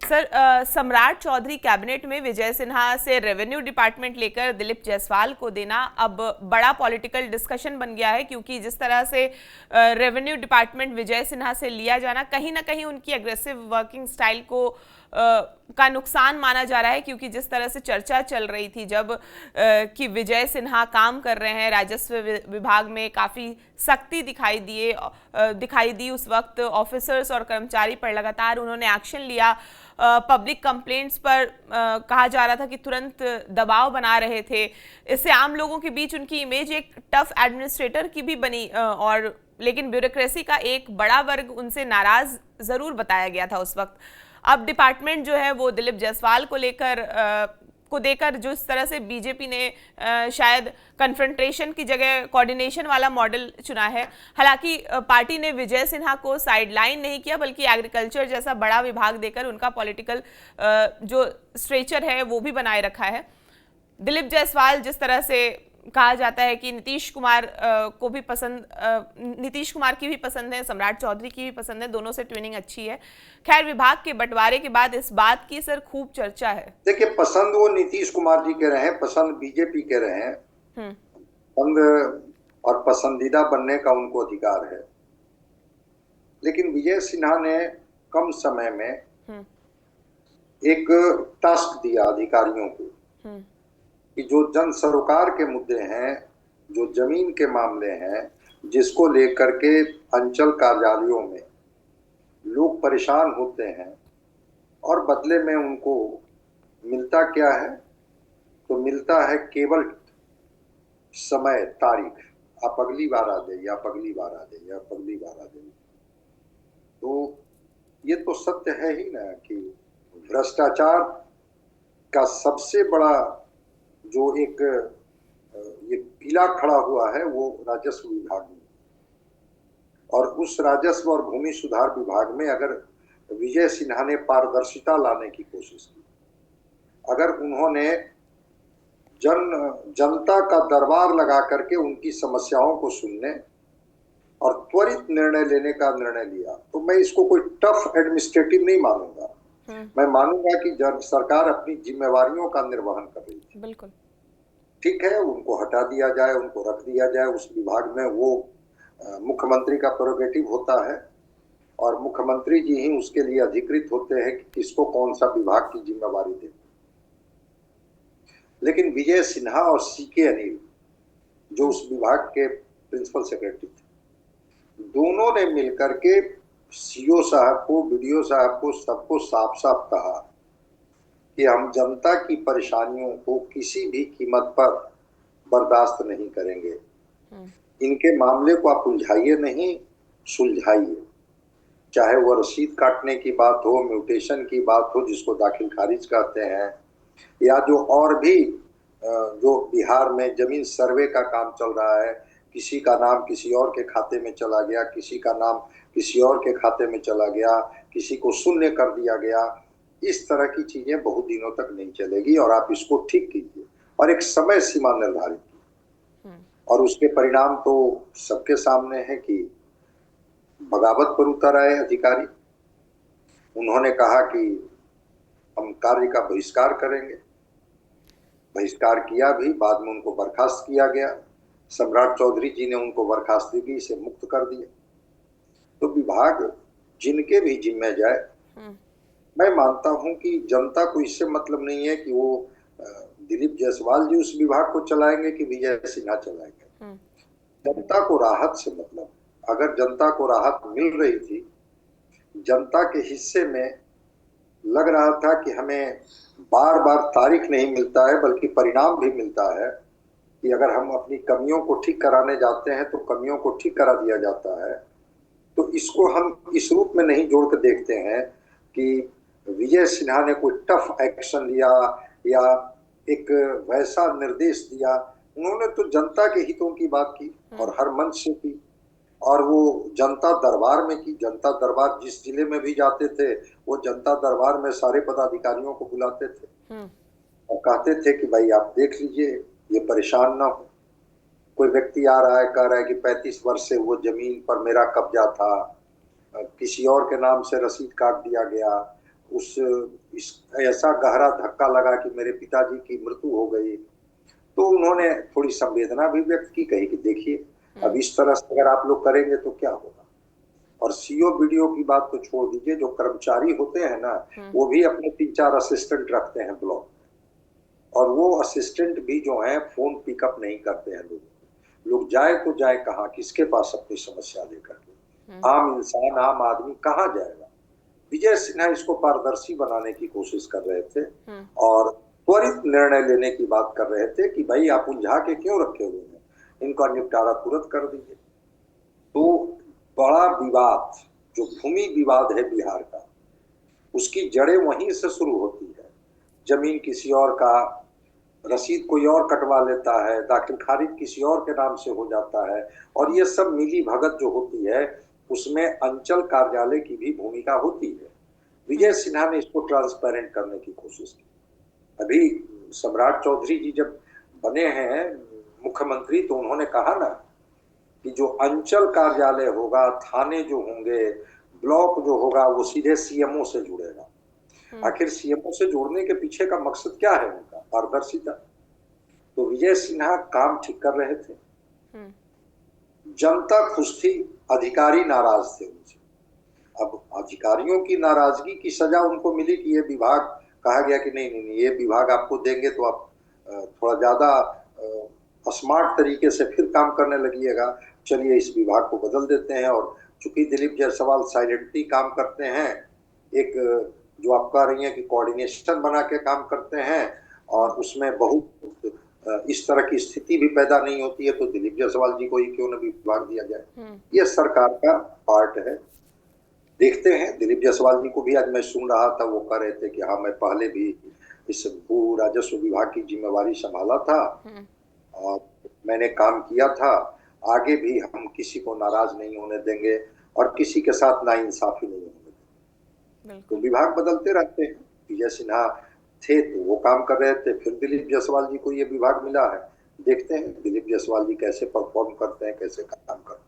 Sir, सम्राट Chaudhary cabinet में विजय सिन्हा से रेवेन्यू डिपार्टमेंट लेकर दिलीप जायसवाल को देना अब बड़ा पॉलिटिकल डिस्कशन बन गया है, क्योंकि जिस तरह से रेवेन्यू डिपार्टमेंट विजय सिन्हा से लिया जाना कहीं ना कहीं उनकी एग्रेसिव वर्किंग स्टाइल को का नुकसान माना जा रहा है। क्योंकि जिस तरह से चर्चा चल रही थी जब कि विजय सिन्हा काम कर रहे हैं राजस्व विभाग में, काफ़ी सख्ती दिखाई दी उस वक्त ऑफिसर्स और कर्मचारी पर, लगातार उन्होंने एक्शन लिया। पब्लिक कंप्लेंट्स पर कहा जा रहा था कि तुरंत दबाव बना रहे थे। इससे आम लोगों के बीच उनकी इमेज एक टफ एडमिनिस्ट्रेटर की भी बनी, और लेकिन ब्यूरोक्रेसी का एक बड़ा वर्ग उनसे नाराज जरूर बताया गया था उस वक्त। अब डिपार्टमेंट जो है वो दिलीप जायसवाल को देकर जो इस तरह से बीजेपी ने शायद कन्फ्रंटेशन की जगह कोऑर्डिनेशन वाला मॉडल चुना है। हालांकि पार्टी ने विजय सिन्हा को साइडलाइन नहीं किया, बल्कि एग्रीकल्चर जैसा बड़ा विभाग देकर उनका पॉलिटिकल जो स्ट्रेचर है वो भी बनाए रखा है। दिलीप जायसवाल, जिस तरह से कहा जाता है कि नीतीश कुमार की भी पसंद है, सम्राट चौधरी की भी पसंद है, दोनों से ट्विनिंग अच्छी है। खैर, विभाग के बंटवारे के बाद इस बात की सर खूब चर्चा है। देखिए, पसंद वो नीतीश कुमार जी के रहे हैं, पसंद बीजेपी के रहे हैं, पसंद और पसंदीदा बनने का उनको अधिकार है। लेकिन विजय सिन्हा ने कम समय में एक टास्क दिया अधिकारियों को कि जो जन सरोकार के मुद्दे हैं, जो जमीन के मामले हैं, जिसको लेकर के अंचल कार्यालयों में लोग परेशान होते हैं और बदले में उनको मिलता क्या है, तो मिलता है केवल समय, तारीख, आप अगली बार आ जाइए, आप अगली बार आ जाइए, आप अगली बार आ जाइए। तो ये तो सत्य है ही ना कि भ्रष्टाचार का सबसे बड़ा जो एक ये पीला खड़ा हुआ है वो राजस्व विभाग में, और उस राजस्व और भूमि सुधार विभाग में अगर विजय सिन्हा ने पारदर्शिता लाने की कोशिश की, अगर उन्होंने जनता का दरबार लगा करके उनकी समस्याओं को सुनने और त्वरित निर्णय लेने का निर्णय लिया, तो मैं इसको कोई टफ एडमिनिस्ट्रेटिव नहीं मानूंगा। मैं मानूंगा कि सरकार अपनी जिम्मेवारियों का निर्वहन कर रही है। बिल्कुल ठीक है, उनको हटा दिया जाए, उनको रख दिया जाए उस विभाग में, वो मुख्यमंत्री का प्रेरोगेटिव होता है और मुख्यमंत्री जी ही उसके लिए अधिकृत होते हैं कि किसको कौन सा विभाग की जिम्मेवारी दे। लेकिन विजय सिन्हा और सीके अनिल, जो उस विभाग के प्रिंसिपल सेक्रेटरी थे, दोनों ने मिलकर के सीओ साहब को, बीडीओ साहब को, सबको साफ साफ कहा कि हम जनता की परेशानियों को किसी भी कीमत पर बर्दाश्त नहीं करेंगे। इनके मामले को आप उलझाइए नहीं, सुलझाइए। चाहे वो रसीद काटने की बात हो, म्यूटेशन की बात हो जिसको दाखिल खारिज कहते हैं, या जो और भी जो बिहार में जमीन सर्वे का काम चल रहा है, किसी का नाम किसी और के खाते में चला गया, किसी का नाम किसी और के खाते में चला गया, किसी को शून्य कर दिया गया, इस तरह की चीजें बहुत दिनों तक नहीं चलेगी और आप इसको ठीक कीजिए और एक समय सीमा निर्धारित कीजिए। और उसके परिणाम तो सबके सामने है कि बगावत पर उतर आए अधिकारी। उन्होंने कहा कि हम कार्य का बहिष्कार करेंगे, बहिष्कार किया भी, बाद में उनको बर्खास्त किया गया। सम्राट चौधरी जी ने उनको बर्खास्तगी से मुक्त कर दिया। तो विभाग जिनके भी जिम्मे जाए, मैं मानता हूं कि जनता को इससे मतलब नहीं है कि वो दिलीप जायसवाल जी उस विभाग को चलाएंगे कि विजय सिन्हा चलाएंगे। जनता को राहत से मतलब, अगर जनता को राहत मिल रही थी, जनता के हिस्से में लग रहा था कि हमें बार बार तारीख नहीं मिलता है बल्कि परिणाम भी मिलता है, कि अगर हम अपनी कमियों को ठीक कराने जाते हैं तो कमियों को ठीक करा दिया जाता है, तो इसको हम इस रूप में नहीं जोड़ कर देखते हैं कि विजय सिन्हा ने कोई टफ एक्शन लिया या एक वैसा निर्देश दिया। उन्होंने तो जनता के हितों की बात की और हर मंच से की, और वो जनता दरबार में की। जनता दरबार जिस जिले में भी जाते थे, वो जनता दरबार में सारे पदाधिकारियों को बुलाते थे और कहते थे कि भाई आप देख लीजिए, ये परेशान ना हो। कोई व्यक्ति आ रहा है, कह रहा है कि 35 वर्ष से वो जमीन पर मेरा कब्जा था, किसी और के नाम से रसीद काट दिया गया, उस इस ऐसा गहरा धक्का लगा कि मेरे पिताजी की मृत्यु हो गई, तो उन्होंने थोड़ी संवेदना भी व्यक्त की, कही कि देखिए अब इस तरह से अगर आप लोग करेंगे तो क्या होगा। और सीओ वीडियो की बात तो छोड़ दीजिए, जो कर्मचारी होते हैं ना, वो भी अपने 3-4 असिस्टेंट रखते हैं ब्लॉक, और वो असिस्टेंट भी जो है फोन पिकअप नहीं करते हैं। लोग जाए तो जाए कहाँ, किसके पास अपनी समस्या लेकर के। आम इंसान, आम आदमी कहाँ जाएगा। विजय सिन्हा इसको पारदर्शी बनाने की कोशिश कर रहे थे और त्वरित निर्णय लेने की बात कर रहे थे कि भाई आप उलझा के क्यों रखे हुए हैं, इनका निपटारा तुरंत कर दीजिए। तो बड़ा विवाद, जो भूमि विवाद है बिहार का, उसकी जड़ें वहीं से शुरू होती है। जमीन किसी और का, रसीद कोई और कटवा लेता है, दाखिल खारिज किसी और के नाम से हो जाता है, और ये सब मिली भगत जो होती है उसमें अंचल कार्यालय की भी भूमिका होती है। विजय सिन्हा ने इसको ट्रांसपेरेंट करने की कोशिश की। अभी सम्राट चौधरी जी जब बने हैं मुख्यमंत्री, तो उन्होंने कहा ना कि जो अंचल कार्यालय होगा, थाने जो होंगे, ब्लॉक जो होगा, वो सीधे सीएमओ से जुड़ेगा। आखिर सीएमओ से जोड़ने के पीछे का मकसद क्या है उनका? पारदर्शिता। तो विजय सिन्हा काम ठीक कर रहे थे, जनता खुश थी, अधिकारी नाराज थे उनसे। अब अधिकारियों की नाराजगी की सजा उनको मिली कि ये विभाग, कहा गया कि नहीं नहीं नहीं, ये विभाग आपको देंगे तो आप थोड़ा ज्यादा स्मार्ट तरीके से फिर काम करने लगिएगा, चलिए इस विभाग को बदल देते हैं। और चूंकि दिलीप जायसवाल साइलेंटली काम करते हैं, एक जो आप कह रही हैं कि कोऑर्डिनेशन बना के काम करते हैं, और उसमें बहुत इस तरह की स्थिति भी पैदा नहीं होती है, तो दिलीप जायसवाल जी को ही क्यों न विभाग दिया जाए। ये सरकार का पार्ट है, देखते हैं। दिलीप जायसवाल जी को भी आज मैं सुन रहा था, वो कह रहे थे कि हाँ मैं पहले भी इस भू राजस्व विभाग की जिम्मेवारी संभाला था और मैंने काम किया था, आगे भी हम किसी को नाराज नहीं होने देंगे और किसी के साथ नाइंसाफी नहीं होने देंगे। तो विभाग बदलते रहते हैं। विजय सिन्हा थे तो वो काम कर रहे थे, फिर दिलीप जायसवाल जी को ये विभाग मिला है, देखते हैं दिलीप जायसवाल जी कैसे परफॉर्म करते हैं, कैसे काम करते हैं।